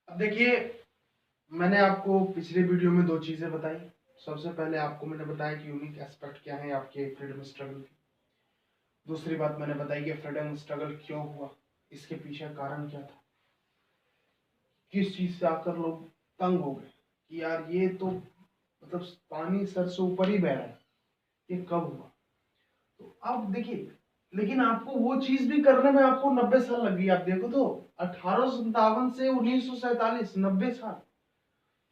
अब देखिए, मैंने आपको पिछले वीडियो में दो चीजें बताई। सबसे पहले आपको मैंने बताया कि यूनिक एस्पेक्ट क्या है आपके फ्रीडम स्ट्रगल की। दूसरी बात मैंने बताई कि फ्रीडम स्ट्रगल क्यों हुआ, इसके पीछे कारण क्या था, किस चीज से आकर लोग तंग हो गए कि यार ये तो मतलब पानी सर से ऊपर ही बह रहा है, ये कब हुआ। तो अब देखिए, लेकिन आपको वो चीज भी करने में आपको 90 साल लग गई। आप देखो तो 1857 से 1947, 90 साल।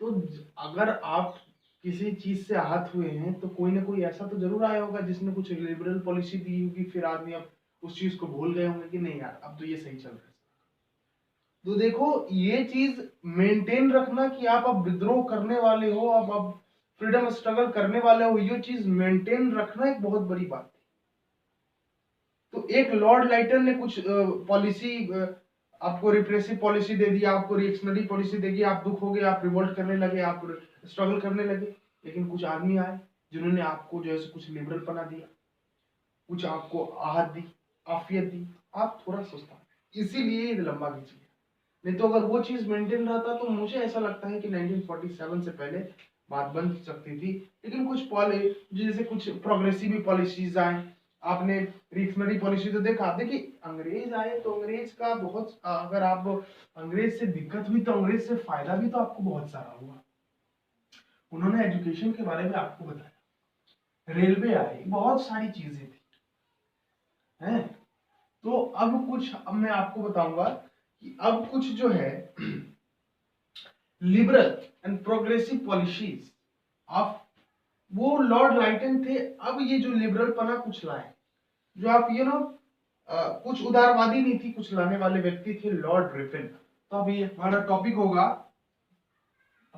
तो अगर आप किसी चीज से आहत हुए हैं तो कोई ना कोई ऐसा तो जरूर आया होगा जिसने कुछ लिबरल पॉलिसी दी होगी, फिर आदमी अब उस चीज को भूल गए होंगे कि नहीं यार अब तो ये सही चल रहा है। तो देखो, ये चीज मेंटेन रखना कि आप अब विद्रोह करने वाले हो, अब फ्रीडम स्ट्रगल करने वाले हो, ये चीज मेंटेन रखना एक बहुत बड़ी बात है। तो एक लॉर्ड लाइटन ने कुछ पॉलिसी आपको रिप्रेसिव पॉलिसी दे दी, आपको रिएक्शनरी पॉलिसी देगी, आप दुख हो गए, आप रिवोल्ट करने लगे, आप स्ट्रगल करने लगे। लेकिन कुछ आदमी आए जिन्होंने आपको जो है कुछ लिबरल बना दिया, कुछ आपको आहत दी, आफियत दी, आप थोड़ा सुस्ता, इसीलिए ये लंबा खींची। नहीं तो अगर वो चीज मेंटेन रहता तो मुझे ऐसा लगता है कि 1947 से पहले बात बन सकती थी। लेकिन कुछ जैसे कुछ प्रोग्रेसिव पॉलिसीज आए। आपने रिएक्शनरी पॉलिसी तो देखा, देखिए अंग्रेज आए तो अंग्रेज का बहुत, अगर आप अंग्रेज से दिक्कत हुई तो अंग्रेज से फायदा भी तो आपको बहुत सारा हुआ। उन्होंने एजुकेशन के बारे में आपको बताया, रेलवे आई, बहुत सारी चीजें थी हैं। तो अब मैं आपको बताऊंगा कि अब कुछ जो है liberal and progressive policies of वो लॉर्ड लाइटन थे। अब ये जो लिबरल पना कुछ लाए, जो आप कुछ उदारवादी नीति कुछ लाने वाले व्यक्ति थे लॉर्ड रिपन। तो अभी हमारा टॉपिक होगा,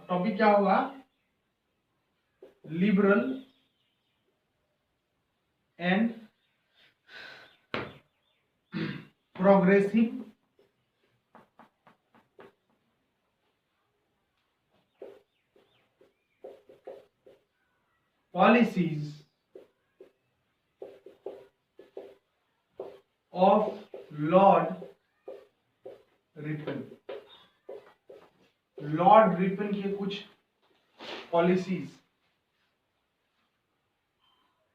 टॉपिक क्या होगा, liberal and progressive policies of Lord Ripon. Lord Ripon के कुछ पॉलिसीज,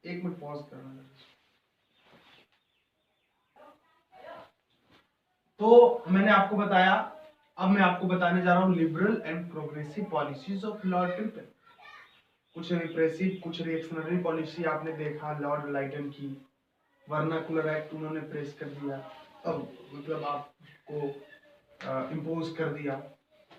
एक मिनट पॉज करना। तो मैंने आपको बताया, अब मैं आपको बताने जा रहा हूं liberal and progressive policies of Lord Ripon. कुछ रिप्रेसिव, कुछ रिएक्शनरी पॉलिसी आपने देखा लॉर्ड लाइटन की, वर्नाकुलर एक्ट उन्होंने प्रेस कर दिया, अब मतलब आपको इम्पोज कर दिया।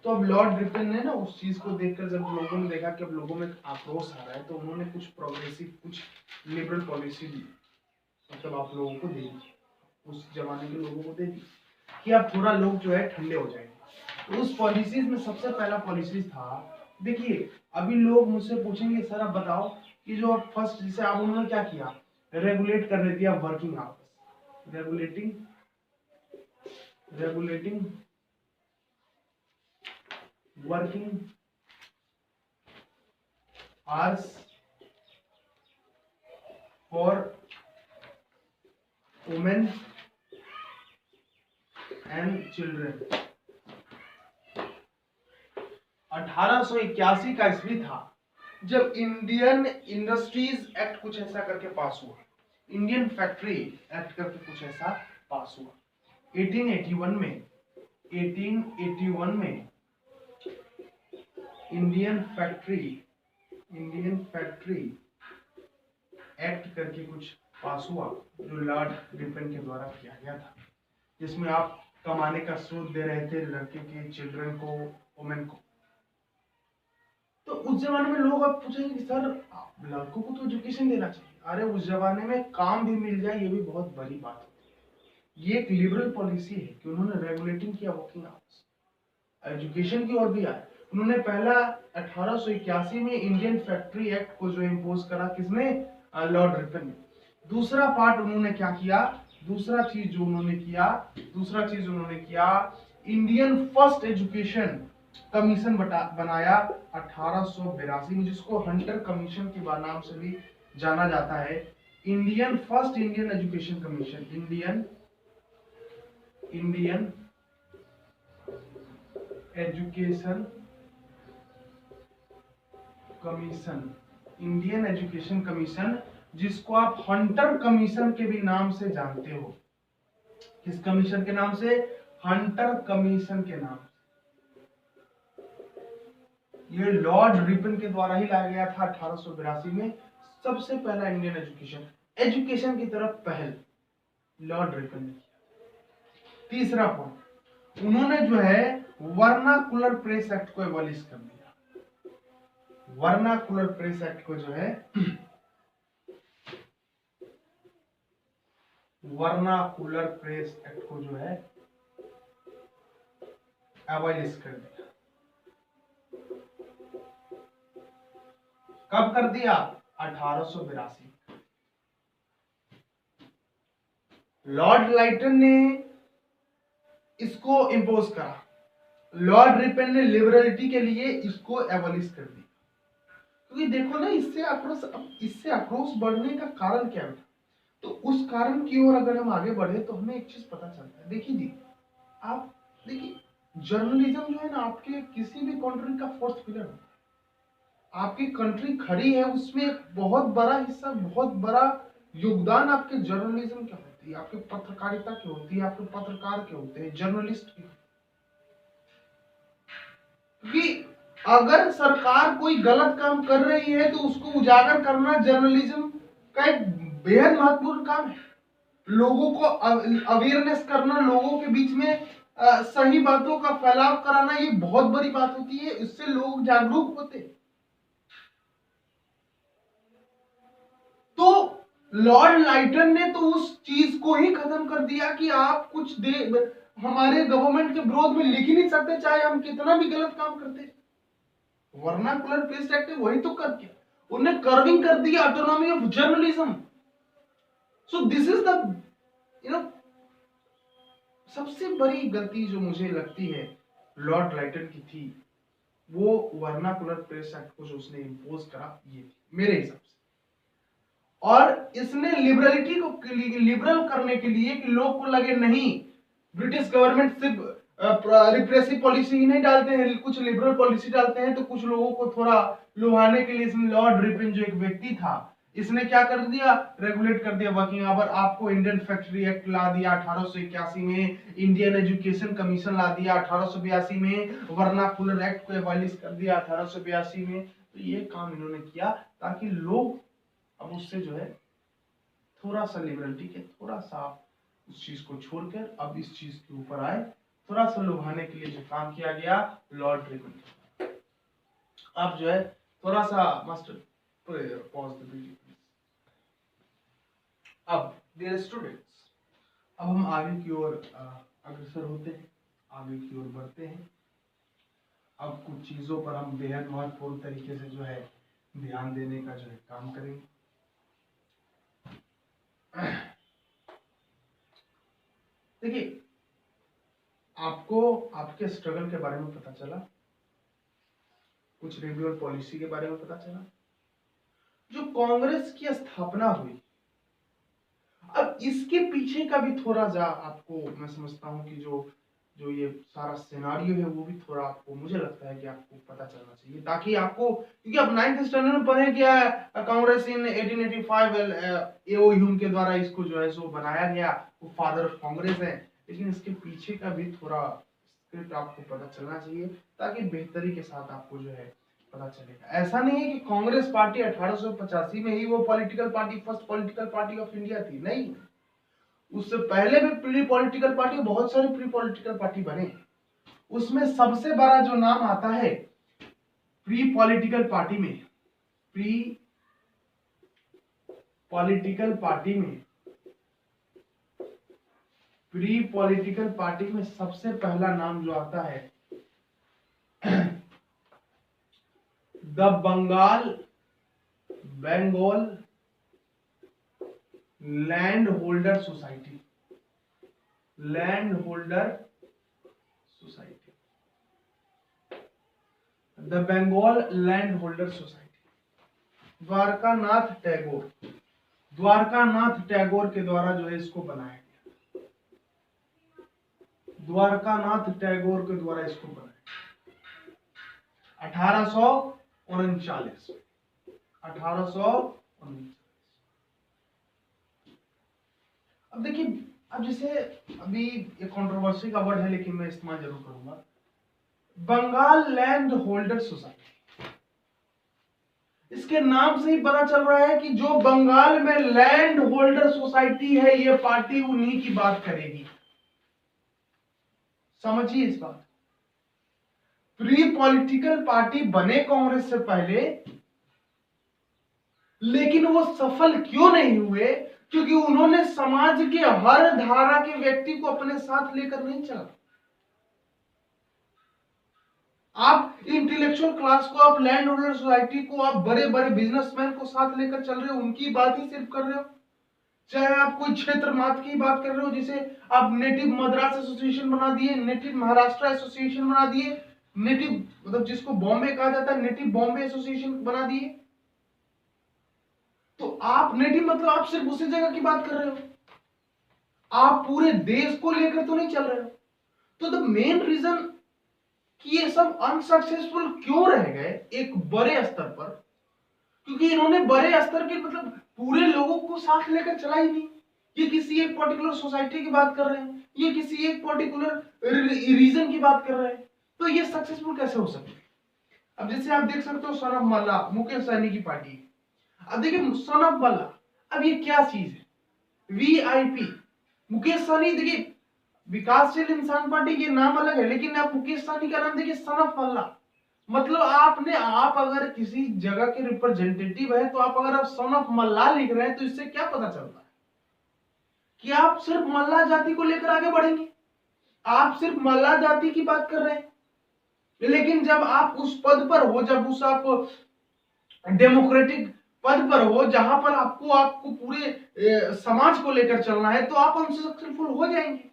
तो अब लॉर्ड रिपन ने ना उस चीज को देखकर, जब लोगों ने देखा कि अब लोगों में आक्रोश आ रहा है, तो उन्होंने कुछ प्रोग्रेसिव, कुछ लिबरल पॉलिसी दी, मतलब आप लोगों को दे दी, उस जमाने के लोगों को दे दी कि अब थोड़ा लोग जो है ठंडे हो जाएंगे। तो उस पॉलिसीज में सबसे पहला पॉलिसी था, देखिए अभी लोग मुझसे पूछेंगे सर आप बताओ कि जो फर्स्ट जिसे आप उन्होंने क्या किया, रेगुलेट करने दिया working hours, regulating working hours for women and children. 1881 का ईस्वी था जब इंडियन इंडस्ट्रीज एक्ट कुछ ऐसा करके पास हुआ, इंडियन फैक्ट्री एक्ट करके कुछ ऐसा पास हुआ 1881 में। 1881 में इंडियन फैक्ट्री एक्ट करके कुछ पास हुआ, जो लॉर्ड रिपन के द्वारा किया गया था, जिसमें आप कमाने का स्रोत दे रहे थे लड़के के, चिल्ड्रन को, वुमेन को। तो उस जमाने में लोग अब पूछेंगे कि सर लड़कों को तो एजुकेशन देना चाहिए। अरे उस जमाने में काम भी मिल जाए ये भी बहुत बड़ी बात होती है। ये एक लिबरल पॉलिसी है कि उन्होंने रेगुलेटिंग किया वर्किंग आवर्स, एजुकेशन की ओर भी आए। उन्होंने पहला 1881 में इंडियन फैक्ट्री एक्ट को जो इम्पोज करा, किसने, लॉर्ड रिपन ने। दूसरा पार्ट उन्होंने क्या किया, दूसरा चीज उन्होंने किया, इंडियन फर्स्ट एजुकेशन कमीशन बनाया 1882 में, जिसको हंटर कमीशन के नाम से भी जाना जाता है। Indian education commission, Indian education commission, Indian education commission, जिसको आप हंटर कमीशन के भी नाम से जानते हो। किस कमीशन के नाम से? हंटर कमीशन के नाम से। ये लॉर्ड रिपन के द्वारा ही लाया गया था 1882 में। सबसे पहला इंडियन एजुकेशन की तरफ पहल लॉर्ड रिपन ने किया। तीसरा पॉइंट, उन्होंने जो है वर्नाकुलर प्रेस एक्ट को एबॉलिश कर दिया। वर्नाकुलर प्रेस एक्ट को जो है वर्नाकुलर प्रेस एक्ट को जो है एबॉलिश कर दिया। कब कर दिया? 1882। लॉर्ड लाइटन ने इसको इंपोज करा, लॉर्ड रिपन ने लिबरलिटी के लिए इसको एबॉलिश कर दिया। क्योंकि देखो ना, इससे आक्रोश बढ़ने का कारण क्या है? तो उस कारण की ओर अगर हम आगे बढ़े तो हमें एक चीज पता चलता है। देखिए जी, आप देखिए, जर्नलिज्म जो है ना, आपके किसी भी कंट्री का फोर्थ पिलर होता है। आपकी कंट्री खड़ी है, उसमें एक बहुत बड़ा हिस्सा, बहुत बड़ा योगदान आपके जर्नलिज्म का होती है, आपके पत्रकारिता की होती है, आपके पत्रकार के होते हैं, जर्नलिस्ट की। क्योंकि अगर सरकार कोई गलत काम कर रही है तो उसको उजागर करना जर्नलिज्म का एक बेहद महत्वपूर्ण काम है। लोगों को अवेयरनेस करना, लोगों के बीच में सही बातों का फैलाव कराना, ये बहुत बड़ी बात होती है। इससे लोग जागरूक होते हैं। तो लॉर्ड लाइटन ने तो उस चीज को ही खत्म कर दिया कि आप कुछ हमारे गवर्नमेंट के विरोध में लिख ही नहीं सकते, चाहे हम कितना भी गलत काम करते। वर्नाकुलर प्रेस एक्ट ने वही तो कर दिया, उन्हें कर्विंग कर दिया autonomy of journalism. So this is the सबसे बड़ी गलती जो मुझे लगती है लॉर्ड लाइटन की थी, वो वर्नाकुलर प्रेस एक्ट को जो उसने इंपोज करा, ये थी मेरे हिसाब से। और इसने लिबरलिटी को लिबरल करने के लिए कि लोग को लगे नहीं, ब्रिटिश गवर्नमेंट सिर्फ रिप्रेसिव पॉलिसी ही नहीं डालते हैं, कुछ लिबरल पॉलिसी डालते हैं, तो कुछ लोगों को थोड़ा लुभाने के लिए इसमें लॉर्ड रिपन जो एक व्यक्ति था, इसने क्या कर दिया? रेगुलेट कर दिया वर्किंग आवर। आपको इंडियन फैक्ट्री एक्ट ला दिया 1881 में, इंडियन एजुकेशन कमीशन ला दिया 1882 में, वर्नाकुलर एक्ट को एबॉलिश कर दिया 1882 में। तो ये काम इन्होंने किया ताकि लोग अब उससे जो है थोड़ा सा लिबरलिटी के, थोड़ा सा उस चीज को छोड़कर अब इस चीज के ऊपर आए। थोड़ा सा लुभाने के लिए जो काम किया गया लॉर्ड रिपन। अब जो है थोड़ा सा master pause the video please. अब डियर स्टूडेंट्स, अब हम आगे की ओर अग्रसर होते हैं, आगे की ओर बढ़ते हैं। अब कुछ चीजों पर हम बेहद महत्वपूर्ण तरीके से जो है ध्यान देने का जो है काम करेंगे। देखिए, आपको आपके स्ट्रगल के बारे में पता चला, कुछ रिव्यू पॉलिसी के बारे में पता चला, जो कांग्रेस की स्थापना हुई। अब इसके पीछे का भी थोड़ा जा आपको मैं समझता हूं कि जो ये सारा सिनेरियो है वो भी थोड़ा आपको, मुझे लगता है कि आपको पता चलना चाहिए, ताकि आपको, क्योंकि आप 9th स्टैंडर्ड में पढ़े क्या है, कांग्रेस इन 1885 एओ ह्यूम के द्वारा इसको जो है सो बनाया गया, वो फादर ऑफ कांग्रेस है। लेकिन इसके पीछे का भी थोड़ा स्क्रिप्ट आपको पता चलना चाहिए, ताकि बेहतरी के साथ आपको जो है पता चलेगा। ऐसा नहीं है कि कांग्रेस पार्टी 1885 में ही वो political party, first political party of India थी, नहीं। उससे पहले भी प्री पॉलिटिकल पार्टी, बहुत सारे प्री पॉलिटिकल पार्टी बने। उसमें सबसे बड़ा जो नाम आता है प्री पॉलिटिकल पार्टी में, प्री पॉलिटिकल पार्टी में, प्री पॉलिटिकल पार्टी में सबसे पहला नाम जो आता है the Bengal land holder society, land holder society, the Bengal land holder society. Dwarkanath Tagore के द्वारा जो है इसको बनाया गया, द्वारकानाथ टैगोर के द्वारा इसको बनाया। 1839। 1839। अब देखिए, अब जैसे अभी ये कंट्रोवर्सी का वर्ड है लेकिन मैं इस्तेमाल जरूर करूंगा, बंगाल लैंड होल्डर सोसाइटी। इसके नाम से ही पता चल रहा है कि जो बंगाल में लैंड होल्डर सोसाइटी है, ये पार्टी उन्हीं की बात करेगी। समझिए इस बात। प्री पॉलिटिकल पार्टी बने कांग्रेस से पहले, लेकिन वो सफल क्यों नहीं हुए? क्योंकि उन्होंने समाज के हर धारा के व्यक्ति को अपने साथ लेकर नहीं चला। आप इंटेलेक्चुअल क्लास को, आप लैंड होल्डर सोसाइटी को, आप बड़े बड़े बिजनेसमैन को साथ लेकर चल रहे हो, उनकी बात ही सिर्फ कर रहे हो। चाहे आप कोई क्षेत्र मात्र की बात कर रहे हो, जिसे आप नेटिव मद्रास एसोसिएशन बना दिए, नेटिव महाराष्ट्र एसोसिएशन बना दिए, नेटिव मतलब जिसको बॉम्बे कहा जाता है नेटिव बॉम्बे एसोसिएशन बना दिए। तो आप नेटिव मतलब आप सिर्फ उसी जगह की बात कर रहे हो, आप पूरे देश को लेकर तो नहीं चल रहे हो। तो द मेन रीजन कि ये सब अनसक्सेसफुल क्यों रह गए एक बड़े स्तर पर, क्योंकि इन्होंने बड़े स्तर के मतलब पूरे लोगों को साथ लेकर चला ही नहीं। ये किसी एक पर्टिकुलर सोसाइटी की बात कर रहे हैं, ये किसी एक पर्टिकुलर रीजन की बात कर रहे हैं, तो ये सक्सेसफुल कैसे हो सकते? अब जैसे आप देख सकते हो सन ऑफ मल्ला, मुकेश सहनी की पार्टी। अब देखिए सन ऑफ मल्ला, अब ये क्या चीज है? वीआईपी मुकेश सहनी, देखिए विकासशील इंसान पार्टी के नाम अलग है, लेकिन आप मुकेश सहनी का नाम देखिए, सन ऑफ मल्ला। मतलब आप अगर किसी जगह के रिप्रेजेंटेटिव है, तो आप अगर आप सन ऑफ मल्ला लिख रहे हैं, तो इससे क्या पता चलता है कि आप सिर्फ मल्ला जाति को लेकर आगे बढ़ेंगे, आप सिर्फ मल्ला जाति की बात कर रहे हैं। लेकिन जब आप उस पद पर हो, जब उस आप डेमोक्रेटिक पद पर हो, जहां पर आपको पूरे समाज को लेकर चलना है, तो आप हमसे सक्सेसफुल हो जाएंगे।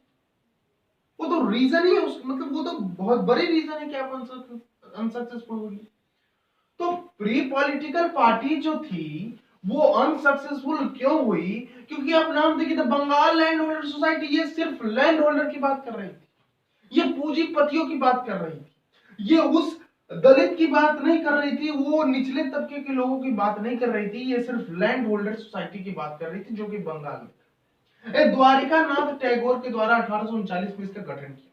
वो तो रीजन ही है मतलब वो तो बहुत बड़ी रीजन है कि आप अनसक्सेसफुल होगी। तो प्री पॉलिटिकल पार्टी जो थी वो अनसक्सेसफुल क्यों हुई? क्योंकि आप नाम देखिए, तो बंगाल लैंड होल्डर सोसाइटी, ये सिर्फ लैंड होल्डर की बात कर रही थी, ये पूंजीपतियों की बात कर रही थी, ये उस दलित की बात नहीं कर रही थी, वो निचले तबके के लोगों की बात नहीं कर रही थी, ये सिर्फ लैंड होल्डर सोसाइटी की बात कर रही थी, जो कि बंगाल में द्वारिका नाथ टैगोर के द्वारा 1839 में इसका गठन किया।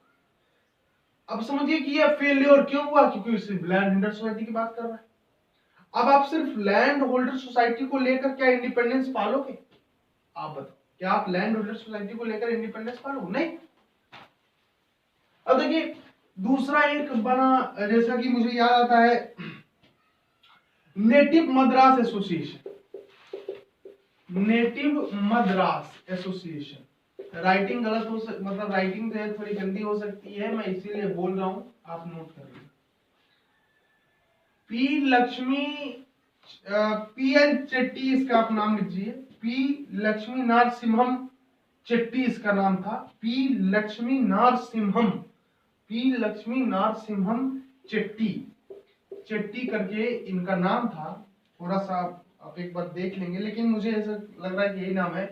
अब समझिए कि यह फेलियर क्यों हुआ? क्योंकि सिर्फ लैंड होल्डर सोसाइटी की बात कर रहा है। अब आप सिर्फ लैंड होल्डर सोसाइटी को लेकर क्या इंडिपेंडेंस पालोगे? आप बताओ, क्या आप लैंड होल्डर सोसाइटी को लेकर इंडिपेंडेंस पालोगे? नहीं। अब देखिए दूसरा एक बना, जैसा कि मुझे याद आता है, native Madras association. Native Madras association, writing गलत हो मतलब राइटिंग जो है थोड़ी गंदी हो सकती है, मैं इसीलिए बोल रहा हूं, आप नोट कर लीजिए। पी.एन. चेट्टी इसका आप नाम लीजिए, पी लक्ष्मी नारसिम्हम चेट्टी इसका नाम था, पी लक्ष्मी नारसिम्हम चेट्टी, चेट्टी करके इनका नाम था। थोड़ा सा आप एक बार देख लेंगे, लेकिन मुझे ऐसा लग रहा है कि यही नाम है,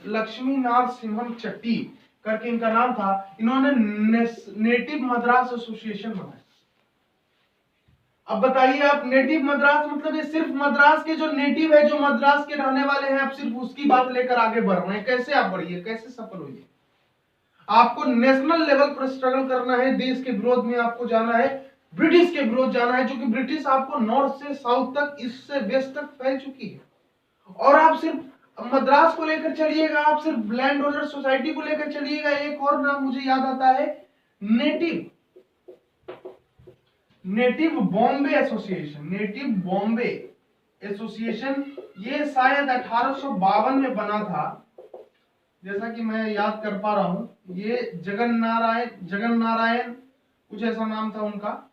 लक्ष्मी नारसिम्हम चेट्टी करके इनका नाम था। इन्होंने नेटिव मद्रास एसोसिएशन बनाया। अब बताइए आप, नेटिव मद्रास मतलब ये सिर्फ मद्रास के जो नेटिव है, जो मद्रास के रहने वाले हैं, आप सिर्फ उसकी बात लेकर आगे बढ़ रहे हैं। कैसे आप बढ़िए, कैसे सफल होइए? आपको नेशनल लेवल पर स्ट्रगल करना है, देश के विरोध में आपको जाना है, ब्रिटिश के विरोध जाना है, क्योंकि ब्रिटिश आपको नॉर्थ से साउथ तक, ईस्ट से वेस्ट तक फैल चुकी है। और आप सिर्फ मद्रास को लेकर चलिएगा, आप सिर्फ लैंड होल्डर सोसाइटी को लेकर चलिएगा। एक और नाम मुझे याद आता है, native Bombay association. Native Bombay association ये शायद 1852 में बना था, जैसा कि मैं याद कर पा रहा हूं। ये जगन नारायण कुछ ऐसा नाम था उनका,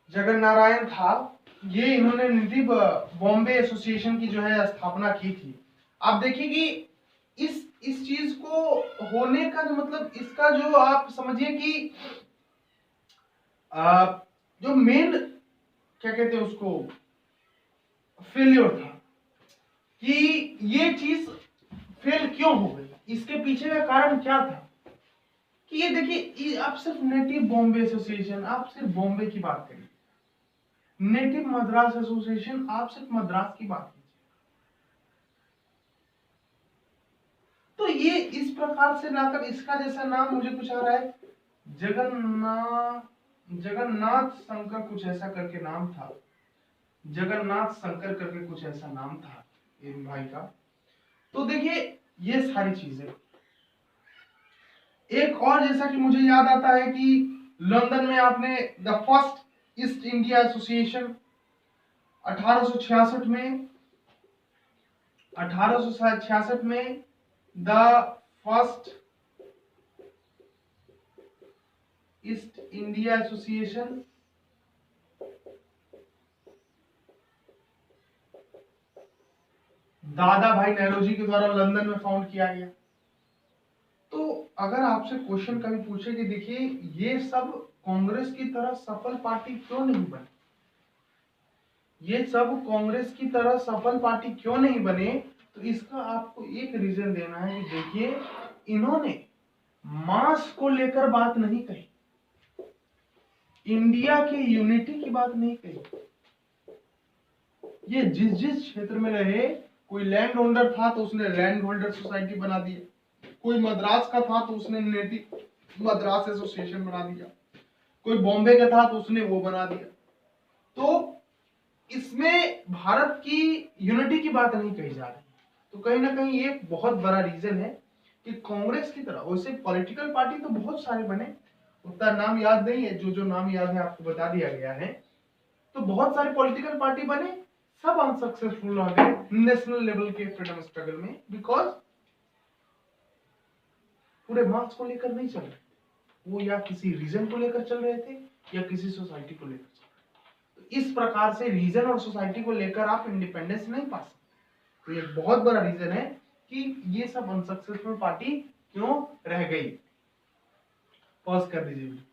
जगन नारायण था। ये इन्होंने नेटिव बॉम्बे एसोसिएशन की जो है स्थापना की थी। आप देखिए कि इस चीज को होने का जो मतलब, इसका जो आप समझिए कि जो मेन क्या कहते हैं उसको, फेलियर था कि ये चीज फेल क्यों हो गई, इसके पीछे का कारण क्या था? कि ये देखिए, आप सिर्फ नेटिव बॉम्बे एसोसिएशन, आप सिर्फ बॉम्बे की बात करिए, नेटिव मद्रास एसोसिएशन, आप सिर्फ मद्रास की बात कीजिए। तो ये इस प्रकार से लाकर, इसका जैसा नाम मुझे कुछ आ रहा है, जगन्नाथ शंकर कुछ ऐसा करके नाम था, जगन्नाथ शंकर करके कुछ ऐसा नाम था इन भाई का। तो देखिए ये सारी चीजें, एक और जैसा कि मुझे याद आता है कि लंदन में आपने the first east India association 1866 में, 1866 में the first east India association दादा भाई नौरोजी के द्वारा लंदन में फाउंड किया गया। तो अगर आपसे क्वेश्चन कभी पूछे कि देखिए ये सब कांग्रेस की तरह सफल पार्टी क्यों नहीं बने, ये सब कांग्रेस की तरह सफल पार्टी क्यों नहीं बने, तो इसका आपको एक रीजन देना है कि देखिए इन्होंने मास को लेकर बात नहीं कही, इंडिया के यूनिटी की बात नहीं कही। ये जिस जिस क्षेत्र में रहे, कोई लैंड होल्डर था तो उसने लैंड होल्डर सोसाइटी बना दी, कोई मद्रास का था तो उसने नेटिव मद्रास एसोसिएशन बना दिया, कोई बॉम्बे का था तो उसने वो बना दिया। तो इसमें भारत की यूनिटी की बात नहीं कही जा रही। तो कहीं ना कहीं एक बहुत बड़ा रीजन है कि कांग्रेस की तरह, वैसे पॉलिटिकल पार्टी तो बहुत सारे बने, उतना नाम याद नहीं है, जो नाम याद है आपको बता दिया गया है। तो बहुत सारे पॉलिटिकल पार्टी बने, सब अनसक्सेसफुल रह गए नेशनल लेवल के फ्रीडम स्ट्रगल में, बिकॉज पूरे मार्क्स को लेकर नहीं चल रहे, वो या किसी रीजन को लेकर चल रहे थे या किसी सोसाइटी को लेकर चल रहे। तो इस प्रकार से रीजन और सोसाइटी को लेकर आप इंडिपेंडेंस नहीं पा सकते। तो ये बहुत बड़ा रीजन है कि ये सब अनसक्सेसफुल पार्टी क्यों रह गई। पॉज कर दीजिए।